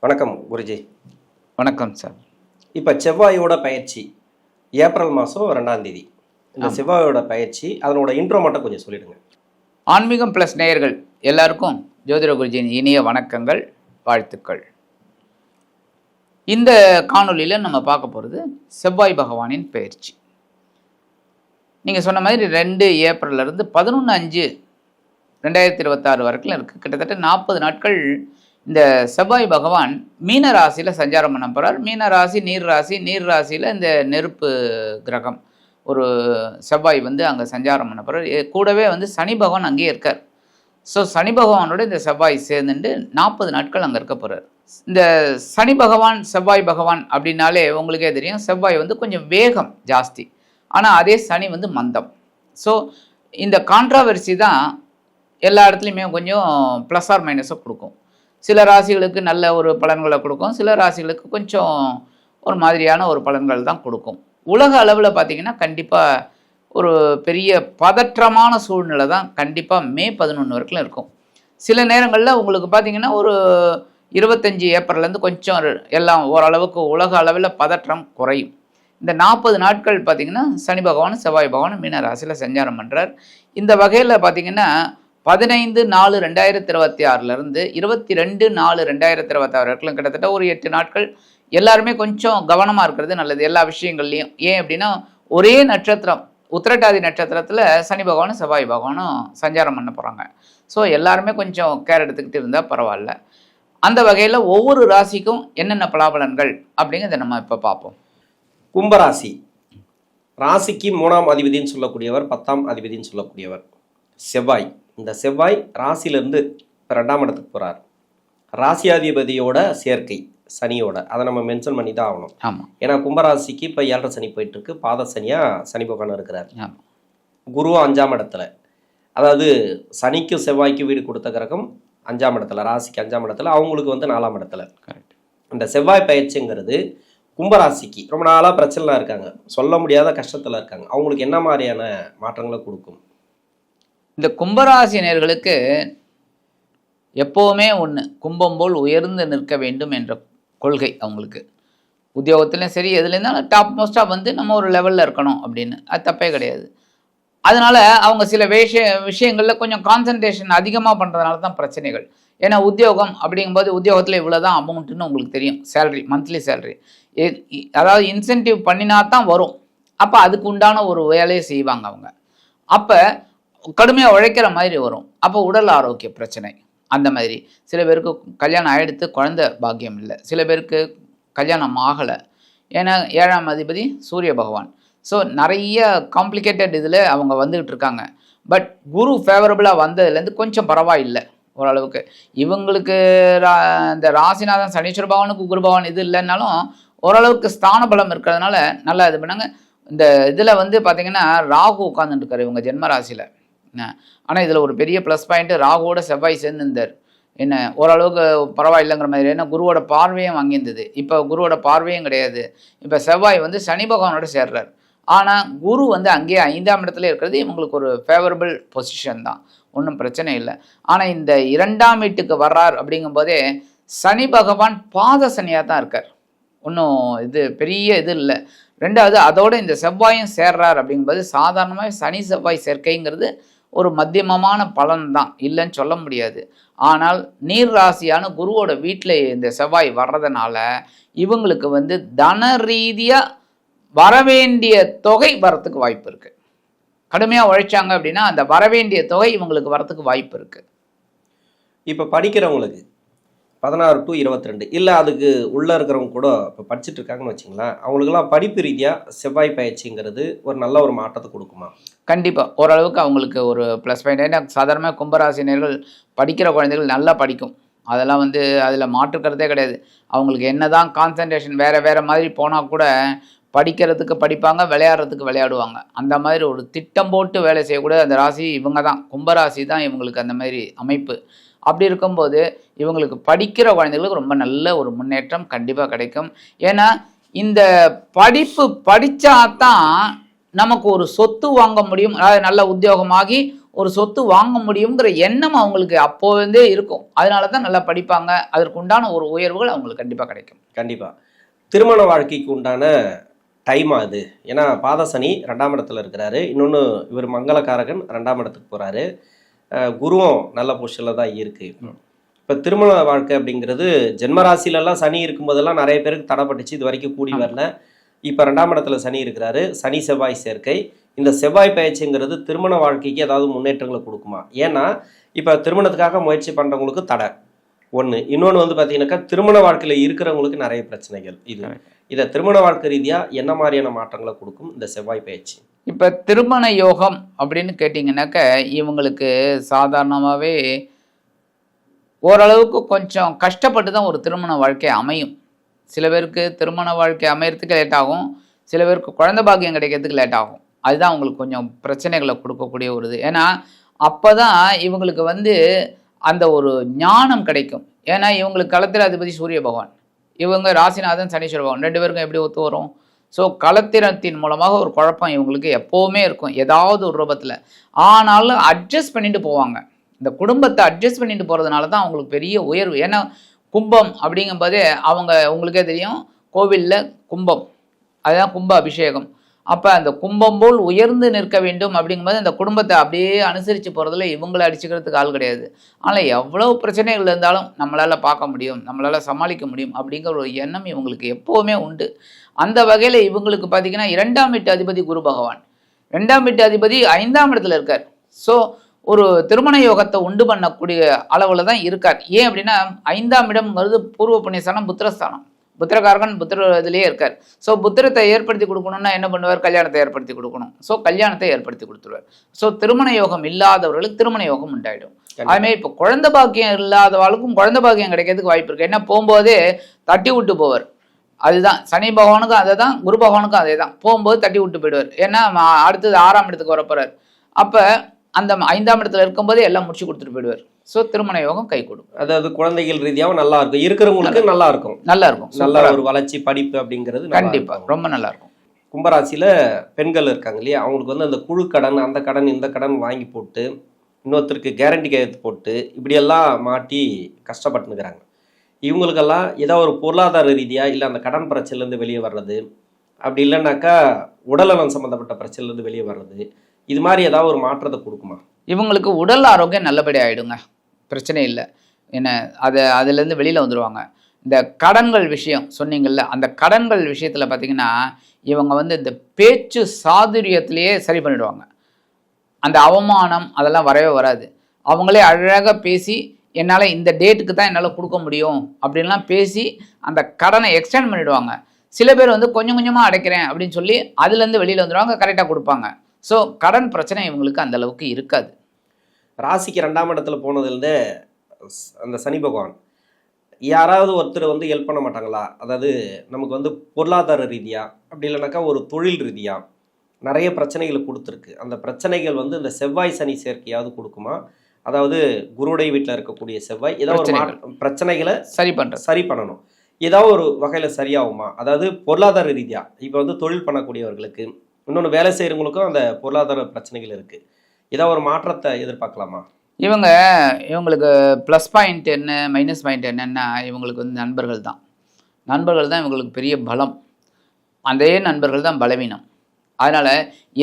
வணக்கம் குருஜி. வணக்கம் சார். இப்போ செவ்வாயோட பயிற்சி ஏப்ரல் மாதம் 2ஆம் தேதி. இந்த செவ்வாயோட பயிற்சி அதனோட இன்ட்ரோ மட்டும் கொஞ்சம் சொல்லிடுங்க. ஆன்மீகம் ப்ளஸ் நேயர்கள் எல்லாருக்கும் ஜோதிட குருஜியின் இனிய வணக்கங்கள், வாழ்த்துக்கள். இந்த காணொலியில் நம்ம பார்க்க போகிறது செவ்வாய் பகவானின் பயிற்சி. நீங்கள் சொன்ன மாதிரி 2 ஏப்ரல்லேருந்து 11/5/2026 வரைக்கும் இருக்குது. கிட்டத்தட்ட 40 நாட்கள் இந்த செவ்வாய் பகவான் மீன ராசியில் சஞ்சாரம் பண்ண போகிறார். மீன ராசி நீர் ராசி, நீர் ராசியில் இந்த நெருப்பு கிரகம் ஒரு செவ்வாய் அங்கே சஞ்சாரம் பண்ண போகிறார். கூடவே சனி பகவான் அங்கேயே இருக்கார். ஸோ சனி பகவானோட இந்த செவ்வாய் சேர்ந்துட்டு 40 நாட்கள் அங்கே இருக்க போகிறார். இந்த சனி பகவான் செவ்வாய் பகவான் அப்படின்னாலே உங்களுக்கே தெரியும், செவ்வாய் கொஞ்சம் வேகம் ஜாஸ்தி, ஆனால் அதே சனி மந்தம். ஸோ இந்த கான்ட்ராவர்சி தான் எல்லா இடத்துலையுமே கொஞ்சம் ப்ளஸ் ஆர் மைனஸை கொடுக்கும். சில ராசிகளுக்கு நல்ல ஒரு பலன்களை கொடுக்கும், சில ராசிகளுக்கு கொஞ்சம் ஒரு மாதிரியான ஒரு பலன்கள் தான் கொடுக்கும். உலக அளவில் பார்த்திங்கன்னா கண்டிப்பாக ஒரு பெரிய பதற்றமான சூழ்நிலை தான் கண்டிப்பாக மே 11 வரைக்கும் இருக்கும். சில நேரங்களில் உங்களுக்கு பார்த்திங்கன்னா ஒரு 25 ஏப்ரல்லேருந்து கொஞ்சம் எல்லாம் ஓரளவுக்கு உலக அளவில் பதற்றம் குறையும். இந்த 40 நாட்கள் பார்த்திங்கன்னா சனி பகவான் செவ்வாய் பகவான் மீன ராசியில் சஞ்சாரம் பண்ணுறார். இந்த வகையில் பார்த்திங்கன்னா 15/4/2026 22/4/2026 வரைக்கும் கிட்டத்தட்ட ஒரு 8 நாட்கள் எல்லாருமே கொஞ்சம் கவனமாக இருக்கிறது நல்லது எல்லா விஷயங்கள்லையும். ஏன் அப்படின்னா ஒரே நட்சத்திரம் உத்திரட்டாதி நட்சத்திரத்தில் சனி பகவானும் செவ்வாய் பகவானும் சஞ்சாரம் பண்ண போகிறாங்க. ஸோ எல்லாருமே கொஞ்சம் கேர் எடுத்துக்கிட்டு இருந்தால் பரவாயில்ல. அந்த வகையில் ஒவ்வொரு ராசிக்கும் என்னென்ன பலாபலன்கள் அப்படிங்கிறத நம்ம இப்போ பார்ப்போம். கும்பராசி ராசிக்கு 3ஆம் அதிபதினு சொல்லக்கூடியவர், 10ஆம் அதிபதினு சொல்லக்கூடியவர் செவ்வாய். இந்த செவ்வாய் ராசியிலேருந்து 2ஆம் இடத்துக்கு போகிறார். ராசியாதிபதியோட சேர்க்கை சனியோட, அதை நம்ம மென்ஷன் பண்ணி தான் ஆகணும். ஆமாம். ஏன்னா கும்பராசிக்கு இப்போ 7.5 சனி போயிட்டுருக்கு, பாத சனியாக சனி பகவான் இருக்கிறார். ஆமாம். குருவும் 5ஆம் இடத்துல, அதாவது சனிக்கும் செவ்வாய்க்கும் வீடு கொடுத்த கிரகம் 5ஆம் இடத்துல, ராசிக்கு 5ஆம் இடத்துல, அவங்களுக்கு 4ஆம் இடத்துல. கரெக்ட். இந்த செவ்வாய் பயிற்சிங்கிறது கும்பராசிக்கு ரொம்ப நாளாக பிரச்சனைலாம் இருக்காங்க, சொல்ல முடியாத கஷ்டத்தில் இருக்காங்க, அவங்களுக்கு என்ன மாதிரியான மாற்றங்களை கொடுக்கும்? இந்த கும்பராசினியர்களுக்கு எப்போவுமே ஒன்று, கும்பம் போல் உயர்ந்து நிற்க வேண்டும் என்ற கொள்கை அவங்களுக்கு. உத்தியோகத்துலையும் சரி எதுலேருந்தாலும் டாப் மோஸ்ட்டாக நம்ம ஒரு லெவலில் இருக்கணும் அப்படின்னு, அது தப்பே கிடையாது. அதனால் அவங்க சில விஷயங்களில் கொஞ்சம் கான்சன்ட்ரேஷன் அதிகமாக பண்ணுறதுனால தான் பிரச்சனைகள். ஏன்னா உத்தியோகம் அப்படிங்கும்போது உத்தியோகத்தில் இவ்வளோ தான் அமௌண்ட்டுன்னு உங்களுக்கு தெரியும், சேலரி, மந்த்லி சேலரி, அதாவது இன்சென்டிவ் பண்ணினா தான் வரும். அப்போ அதுக்கு உண்டான ஒரு வேலையை செய்வாங்க அவங்க. அப்போ கடுமையாக உழைக்கிற மாதிரி வரும். அப்போ உடல் ஆரோக்கிய பிரச்சனை அந்த மாதிரி. சில பேருக்கு கல்யாணம் ஆகிடுத்து, குழந்தை பாக்கியம் இல்லை, சில பேருக்கு கல்யாணம் ஆகலை. ஏன்னா 7ஆம் அதிபதி சூரிய பகவான். ஸோ நிறைய காம்ப்ளிகேட்டட் இதில் அவங்க வந்துக்கிட்டு இருக்காங்க. பட் குரு ஃபேவரபுளாக வந்ததுலேருந்து கொஞ்சம் பரவாயில்லை ஓரளவுக்கு. இவங்களுக்கு இந்த ராசிநாதன் சனீஸ்வர பகவானுக்கு குரு பகவான் இது இல்லைன்னாலும் ஓரளவுக்கு ஸ்தான பலம் இருக்கிறதுனால நல்லா இது பண்ணாங்க. இந்த இதில் பார்த்திங்கன்னா ராகு உட்காந்துட்டுருக்காரு இவங்க ஜென்ம ராசியில். ஆனால் இதில் ஒரு பெரிய ப்ளஸ் பாயிண்ட்டு, ராகுவோட செவ்வாய் சேர்ந்துருந்தார். என்ன ஓரளவுக்கு பரவாயில்லைங்கிற மாதிரி. ஏன்னா குருவோட பார்வையும் வாங்கியிருந்தது, இப்போ குருவோட பார்வையும் கிடையாது. இப்போ செவ்வாய் சனி பகவானோட சேர்றார். ஆனால் குரு அங்கேயே 5ஆம் இடத்துல இருக்கிறது இவங்களுக்கு ஒரு ஃபேவரபிள் பொசிஷன் தான், ஒன்றும் பிரச்சனை இல்லை. ஆனால் இந்த 2ஆம் வீட்டுக்கு வர்றார் அப்படிங்கும்போதே சனி பகவான் பாத சனியாக தான் இருக்கார், ஒன்றும் இது பெரிய இது இல்லை. 2வது அதோடு இந்த செவ்வாயும் சேர்றார் அப்படிங்கும்போது சாதாரணமாக சனி செவ்வாய் சேர்க்கைங்கிறது ஒரு மத்தியமமான பலன் தான், இல்லைன்னு சொல்ல முடியாது. ஆனால் நீர் ராசியான குருவோட வீட்டில் இந்த செவ்வாய் வர்றதுனால இவங்களுக்கு தன ரீதியாக வரவேண்டிய தொகை வரத்துக்கு வாய்ப்பு இருக்குது. கடுமையாக உழைச்சாங்க அப்படின்னா அந்த வரவேண்டிய தொகை இவங்களுக்கு வரத்துக்கு வாய்ப்பு இருக்குது. இப்போ படிக்கிறவங்களுக்கு 16 to 22 இல்லை, அதுக்கு உள்ளே இருக்கிறவங்க கூட இப்போ படிச்சுட்டு இருக்காங்கன்னு வச்சிங்களேன், அவங்களுக்கெல்லாம் படிப்பு ரீதியாக செவ்வாய் பயிற்சிங்கிறது ஒரு நல்ல ஒரு மாற்றத்தை கொடுக்குமா? கண்டிப்பாக ஓரளவுக்கு அவங்களுக்கு ஒரு ப்ளஸ் பாயிண்ட். ஏன்னா சாதாரணமாக கும்பராசினியர்கள் படிக்கிற குழந்தைகள் நல்லா படிக்கும், அதெல்லாம் அதில் மாற்றுக்கிறதே கிடையாது. அவங்களுக்கு என்ன தான் கான்சன்ட்ரேஷன் வேறு மாதிரி போனால் கூட படிக்கிறதுக்கு படிப்பாங்க, விளையாடுறதுக்கு விளையாடுவாங்க. அந்த மாதிரி ஒரு திட்டம் போட்டு வேலை செய்யக்கூட அந்த ராசி இவங்க தான், கும்பராசி தான் இவங்களுக்கு அந்த மாதிரி அமைப்பு. அப்படி இருக்கும்போது இவங்களுக்கு படிக்கிற குழந்தைகளுக்கு ரொம்ப நல்ல ஒரு முன்னேற்றம் கண்டிப்பாக கிடைக்கும். ஏன்னா இந்த படிப்பு படித்தா தான் நமக்கு ஒரு சொத்து வாங்க முடியும், அதாவது நல்ல உத்தியோகமாகி ஒரு சொத்து வாங்க முடியுங்கிற எண்ணம் அவங்களுக்கு அப்போதே இருக்கும். அதனால தான் நல்லா படிப்பாங்க. அதற்கு உண்டான ஒரு உயர்வுகள் அவங்களுக்கு கண்டிப்பாக கிடைக்கும். கண்டிப்பாக. திருமண வாழ்க்கைக்கு உண்டான டைமா அது? ஏன்னா பாதசனி 2ஆம் இடத்துல இருக்கிறாரு. இன்னொன்று இவர் மங்களகாரகன் 2ஆம் இடத்துக்கு போகிறாரு. குருவும் நல்ல பொசிஷனில் தான் இருக்குது. இப்போ திருமண வாழ்க்கை அப்படிங்கிறது ஜென்மராசிலெல்லாம் சனி இருக்கும்போதெல்லாம் நிறைய பேருக்கு தடைப்பட்டுச்சு, இது வரைக்கும் கூடி வரல. இப்போ 2ஆம் இடத்துல சனி இருக்கிறாரு. சனி செவ்வாய் சேர்க்கை. இந்த செவ்வாய் பயிற்சிங்கிறது திருமண வாழ்க்கைக்கு ஏதாவது முன்னேற்றங்களை கொடுக்குமா? ஏன்னா இப்போ திருமணத்துக்காக முயற்சி பண்ணுறவங்களுக்கு தடை ஒன்று. இன்னொன்று வந்து பார்த்தீங்கன்னாக்கா திருமண வாழ்க்கையில் இருக்கிறவங்களுக்கு நிறைய பிரச்சனைகள். இதை திருமண வாழ்க்கை ரீதியாக என்ன மாதிரியான மாற்றங்களை கொடுக்கும் இந்த செவ்வாய் பயிற்சி? இப்போ திருமண யோகம் அப்படின்னு கேட்டிங்கன்னாக்க இவங்களுக்கு சாதாரணமாகவே ஓரளவுக்கு கொஞ்சம் கஷ்டப்பட்டு தான் ஒரு திருமண வாழ்க்கை அமையும். சில பேருக்கு திருமண வாழ்க்கை அமையறதுக்கு லேட் ஆகும், சில பேருக்கு குழந்தை பாக்கியம் கிடைக்கிறதுக்கு லேட் ஆகும். அதுதான் அவங்களுக்கு கொஞ்சம் பிரச்சனைகளை கொடுக்கக்கூடிய ஒரு இது. ஏன்னா அப்போ தான் இவங்களுக்கு வந்து அந்த ஒரு ஞானம் கிடைக்கும். ஏன்னா இவங்களுக்கு களத்திர அதிபதி சூரிய பகவான், இவங்க ராசிநாதன் சனீஸ்வர பகவான், 2 பேருக்கும் எப்படி ஒத்து வரும்? ஸோ களத்திரத்தின் மூலமாக ஒரு குழப்பம் இவங்களுக்கு எப்போவுமே இருக்கும் ஏதாவது ஒரு ரூபத்தில். ஆனாலும் அட்ஜஸ்ட் பண்ணிட்டு போவாங்க. இந்த குடும்பத்தை அட்ஜஸ்ட் பண்ணிட்டு போகிறதுனால தான் அவங்களுக்கு பெரிய உயர்வு. ஏன்னா கும்பம் அப்படிங்கும்போதே அவங்க உங்களுக்கே தெரியும், கோவிலில் கும்பம், அதுதான் கும்ப அபிஷேகம். அப்போ அந்த கும்பம் போல் உயர்ந்து நிற்க வேண்டும் அப்படிங்கும்போது அந்த குடும்பத்தை அப்படியே அனுசரித்து போகிறதுல இவங்களை அடிச்சுக்கிறதுக்கு ஆள் கிடையாது. ஆனால் எவ்வளோ பிரச்சனைகள் இருந்தாலும் நம்மளால் பார்க்க முடியும், நம்மளால் சமாளிக்க முடியும் அப்படிங்கிற ஒரு எண்ணம் இவங்களுக்கு எப்போவுமே உண்டு. அந்த வகையில் இவங்களுக்கு பார்த்திங்கன்னா 2ஆம் வீட்டு அதிபதி குரு பகவான், 2ஆம் வீட்டு அதிபதி 5ஆம் இடத்துல இருக்கார். ஸோ ஒரு திருமண யோகத்தை உண்டு பண்ணக்கூடிய அளவில் தான் இருக்கார். ஏன் அப்படின்னா 5ஆம் இடம்ங்கிறது பூர்வ புண்ணியஸ்தானம், புத்திரஸ்தானம், புத்திரகாரகன் புத்திர இதுலேயே இருக்கார். ஸோ புத்திரத்தை ஏற்படுத்தி கொடுக்கணும்னா என்ன பண்ணுவார்? கல்யாணத்தை ஏற்படுத்தி கொடுக்கணும். ஸோ கல்யாணத்தை ஏற்படுத்தி கொடுத்துருவார். ஸோ திருமண யோகம் இல்லாதவர்களுக்கு திருமண யோகம் உண்டாயிடும். அதுமாதிரி இப்போ குழந்தை பாக்கியம் இல்லாதவர்களுக்கும் குழந்தை பாக்கியம் கிடைக்கிறதுக்கு வாய்ப்பு இருக்குது. என்ன போகும்போதே தட்டி விட்டு போவார். அதுதான் சனி பகவானுக்கும் அதை தான், குரு பகவானுக்கும் அதே தான். போகும்போது தட்டி விட்டு போயிடுவார். ஏன்னா அடுத்தது 6ஆம் இடத்துக்கு வரப்போறார். அப்போ அந்த 5ஆம் இடத்துல இருக்கும்போதே எல்லாம் முடிச்சு கொடுத்துட்டு போயிடுவார். ஸோ திருமண யோகம் கை கொடுக்கும். அதாவது குழந்தைகள் ரீதியாகவும் நல்லா இருக்கும், இருக்கிறவங்களுக்கு நல்லா இருக்கும், நல்ல ஒரு வளர்ச்சி படிப்பு அப்படிங்கிறது கண்டிப்பாக ரொம்ப நல்லா இருக்கும். கும்பராசியில் பெண்கள் இருக்காங்க இல்லையா, அவங்களுக்கு வந்து அந்த குழு கடன், அந்த கடன், இந்த கடன் வாங்கி போட்டு இன்னொருத்தருக்கு கேரண்டி கையெழுத்து போட்டு இப்படியெல்லாம் மாட்டி கஷ்டப்பட்டுனுக்கிறாங்க. இவங்களுக்கெல்லாம் ஏதோ ஒரு பொருளாதார ரீதியாக இல்லை அந்த கடன் பிரச்சனைலேருந்து வெளியே வர்றது, அப்படி இல்லைன்னாக்கா உடல்நலம் சம்மந்தப்பட்ட பிரச்சனைலேருந்து வெளியே வர்றது, இது மாதிரி ஏதாவது ஒரு மாற்றத்தை கொடுக்குமா? இவங்களுக்கு உடல் ஆரோக்கியம் நல்லபடி ஆகிடுங்க, பிரச்சனை இல்லை. என்ன அதுலேருந்து வெளியில் வந்துடுவாங்க. இந்த கடன்கள் விஷயம் சொன்னீங்கள்ல, அந்த கடன்கள் விஷயத்தில் பார்த்திங்கன்னா இவங்க வந்து இந்த பேச்சு சாதுரியத்திலேயே சரி பண்ணிவிடுவாங்க. அந்த அவமானம் அதெல்லாம் வரவே வராது. அவங்களே அழகாக பேசி என்னால் இந்த டேட்டுக்கு தான் என்னால் கொடுக்க முடியும் அப்படின்லாம் பேசி அந்த கடனை எக்ஸ்டெண்ட் பண்ணிவிடுவாங்க. சில பேர் வந்து கொஞ்சம் கொஞ்சமாக அடைக்கிறேன் அப்படின்னு சொல்லி அதுலேருந்து வெளியில் வந்துடுவாங்க, கரெக்டாக கொடுப்பாங்க. ஸோ கடன் பிரச்சனை இவங்களுக்கு அந்த அளவுக்கு இருக்காது. ராசிக்கு 2ஆம் இடத்துல போனதுலேருந்தே அந்த சனி பகவான் யாராவது ஒருத்தர் வந்து ஹெல்ப் பண்ண மாட்டாங்களா? அதாவது நமக்கு வந்து பொருளாதார ரீதியாக அப்படி இல்லைனாக்கா ஒரு தொழில் ரீதியாக நிறைய பிரச்சனைகளை கொடுத்துருக்கு. அந்த பிரச்சனைகள் வந்து இந்த செவ்வாய் சனி சேர்க்கையாவது கொடுக்குமா? அதாவது குருடைய வீட்டில் இருக்கக்கூடிய செவ்வாய் ஏதாவது ஒரு பிரச்சனைகளை சரி பண்ணணும், ஏதாவது ஒரு வகையில் சரியாகுமா? அதாவது பொருளாதார ரீதியாக இப்போ வந்து தொழில் பண்ணக்கூடியவர்களுக்கு, இன்னொன்று வேலை செய்கிறவங்களுக்கும் அந்த பொருளாதார பிரச்சனைகள் இருக்குது, ஏதாவது ஒரு மாற்றத்தை எதிர்பார்க்கலாமா? இவங்களுக்கு ப்ளஸ் பாயிண்ட் என்ன, மைனஸ் பாயிண்ட் என்னென்னா இவங்களுக்கு வந்து நண்பர்கள் தான் இவங்களுக்கு பெரிய பலம், அதே நண்பர்கள் தான் பலவீனம். அதனால்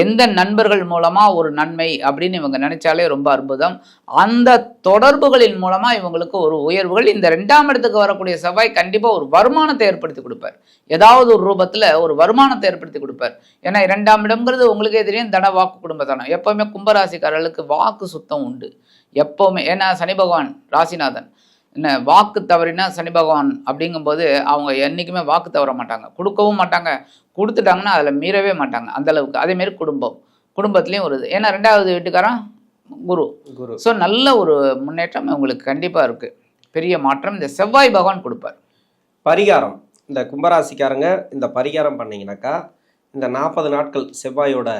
எந்த நண்பர்கள் மூலமாக ஒரு நன்மை அப்படின்னு இவங்க நினச்சாலே ரொம்ப அற்புதம். அந்த தொடர்புகளின் மூலமாக இவங்களுக்கு ஒரு உயர்வுகள். இந்த 2ஆம் இடத்துக்கு வரக்கூடிய செவ்வாய் கண்டிப்பாக ஒரு வருமானத்தை ஏற்படுத்தி கொடுப்பார். ஏதாவது ஒரு ரூபத்தில் ஒரு வருமானத்தை ஏற்படுத்தி கொடுப்பார். ஏன்னா 2ஆம் இடம்ங்கிறது உங்களுக்கே தெரியும், தன வாக்கு குடும்பத்தானம். எப்போவுமே கும்பராசிக்காரர்களுக்கு வாக்கு சுத்தம் உண்டு எப்போவுமே. ஏன்னா சனி பகவான் ராசிநாதன், என்ன வாக்கு தவறினா சனி பகவான் அப்படிங்கும்போது அவங்க என்றைக்குமே வாக்கு தவற மாட்டாங்க, கொடுக்கவும் மாட்டாங்க, கொடுத்துட்டாங்கன்னா அதில் மீறவே மாட்டாங்க அந்தளவுக்கு. அதேமாரி குடும்பத்துலேயும் ஒரு இது. ஏன்னா 2ஆவது வீட்டுக்காரன் குரு. ஸோ நல்ல ஒரு முன்னேற்றம் இவங்களுக்கு கண்டிப்பாக இருக்குது, பெரிய மாற்றம் இந்த செவ்வாய் பகவான் கொடுப்பார். பரிகாரம், இந்த கும்பராசிக்காரங்க இந்த பரிகாரம் பண்ணிங்கனாக்கா இந்த 40 நாட்கள் செவ்வாயோட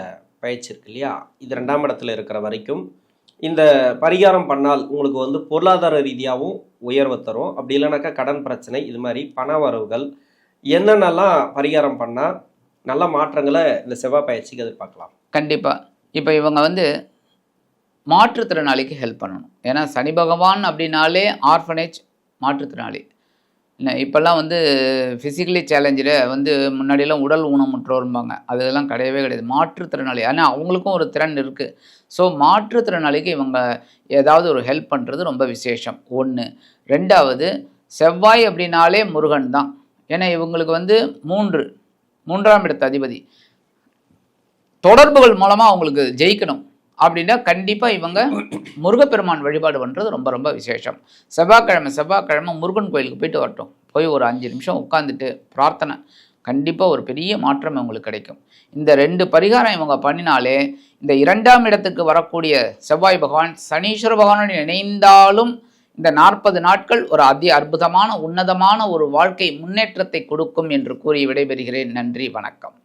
பயிற்சி இருக்கு இல்லையா, இது 2ஆம் இடத்துல இருக்கிற வரைக்கும் இந்த பரிகாரம் பண்ணால் உங்களுக்கு வந்து பொருளாதார ரீதியாகவும் உயர்வை தரும். அப்படி இல்லைனாக்கா கடன் பிரச்சனை, இது மாதிரி பண வரவுகள், என்னென்னலாம் பரிகாரம் பண்ணால் நல்ல மாற்றங்களை இந்த செவ்வாய் பயிற்சிக்கு எதிர்பார்க்கலாம்? கண்டிப்பாக இப்போ இவங்க வந்து மாற்றுத்திறனாளிக்கு ஹெல்ப் பண்ணணும். ஏன்னா சனி பகவான் அப்படின்னாலே ஆர்ஃபனேஜ், மாற்றுத்திறனாளி. இல்லை இப்போல்லாம் வந்து ஃபிசிக்கலி சேலஞ்சில் வந்து முன்னாடியெல்லாம் உடல் ஊனமுற்றோர்பாங்க, அதெல்லாம் கிடையவே கிடையாது. மாற்றுத்திறனாளி, ஆனால் அவங்களுக்கும் ஒரு திறன் இருக்குது. ஸோ மாற்றுத்திறனாளிக்கு இவங்க ஏதாவது ஒரு ஹெல்ப் பண்ணுறது ரொம்ப விசேஷம். ஒன்று. ரெண்டாவது, செவ்வாய் அப்படின்னாலே முருகன் தான். ஏன்னா இவங்களுக்கு வந்து மூன்றாம் இடத்து அதிபதி. தொடர்புகள் மூலமாக அவங்களுக்கு ஜெயிக்கணும் அப்படின்னா கண்டிப்பாக இவங்க முருகப்பெருமான் வழிபாடு பண்ணுறது ரொம்ப ரொம்ப விசேஷம். செவ்வாய்க்கிழமை முருகன் கோயிலுக்கு போயிட்டு வரட்டும். போய் ஒரு 5 நிமிஷம் உட்காந்துட்டு பிரார்த்தனை, கண்டிப்பாக ஒரு பெரிய மாற்றம் இவங்களுக்கு கிடைக்கும். இந்த 2 பரிகாரம் இவங்க பண்ணினாலே இந்த 2ஆம் இடத்துக்கு வரக்கூடிய செவ்வாய் பகவான் சனீஸ்வர பகவானுடன் இணைந்தாலும் இந்த 40 நாட்கள் ஒரு அற்புதமான உன்னதமான ஒரு வாழ்க்கை முன்னேற்றத்தை கொடுக்கும் என்று கூறி விடைபெறுகிறேன். நன்றி, வணக்கம்.